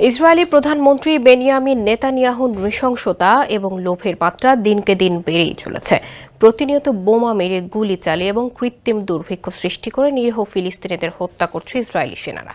Israeli প্রধানমন্ত্রী Benjamin নেতানিয়াহুর নৃশংসতা এবং লোভের মাত্রা দিনকে দিন বেড়েই চলেছে। প্রতিনিয়ত বোমা মেরে, গুলি চালিয়ে এবং কৃত্রিম দুর্ভিক্ষ সৃষ্টি করে নিরীহ ফিলিস্তিনিদের হত্যা করছে ইসরায়েলি সেনারা।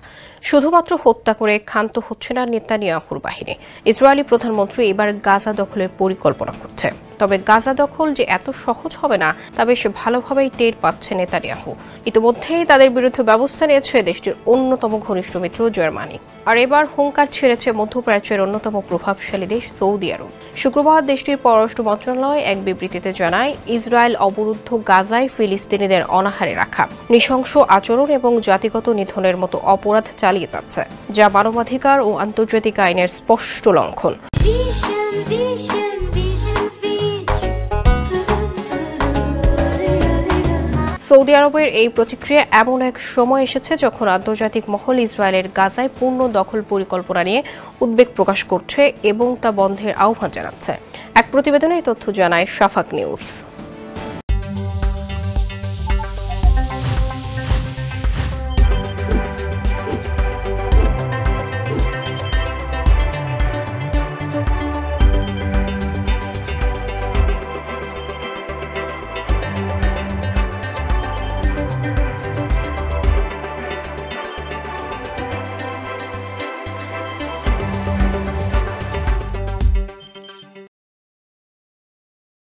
শুধুমাত্র হত্যা করে ক্ষান্ত হচ্ছে না নেতানিয়াহুর বাহিনী। ইসরায়েলি প্রধানমন্ত্রী এবার গাজা দখলের পরিকল্পনা করছে। তবে গাজা দখল যে এত সহজ হবে না তা বেশ ভালোভাবেই টের পাচ্ছে নেতানিয়াহু। ইতিমধ্যেই তাদের বিরুদ্ধে ব্যবস্থা নিয়েছে দেশটির অন্যতম ঘনিষ্ঠ মিত্র জার্মানি। আর এবার হুঙ্কার ছেড়েছে মধ্যপ্রাচ্যের অন্যতম প্রভাবশালী দেশ সৌদি আরব। শুক্রবার দেশটির পররাষ্ট্র মন্ত্রণালয় এক বিবৃতিতে জানায়, ইসরায়েল অবরুদ্ধ গাজায় ফিলিস্তিনিদের অনাহারে রাখা, নৃশংস আচরণ এবং জাতিগত নিধনের মতো অপরাধ চালিয়ে যাচ্ছে, যা মানবাধিকার ও আন্তর্জাতিক আইনের স্পষ্ট লঙ্ঘন। সৌদি আরবের এই প্রতিক্রিয়া এমন এক সময় এসেছে যখন আন্তর্জাতিক মহল ইসরায়েলের গাজায় পূর্ণ দখল পরিকল্পনা নিয়ে উদ্বেগ প্রকাশ করছে এবং তা বন্ধের আহ্বান জানাচ্ছে। এক প্রতিবেদনে এই তথ্য জানায় শাফাক নিউজ।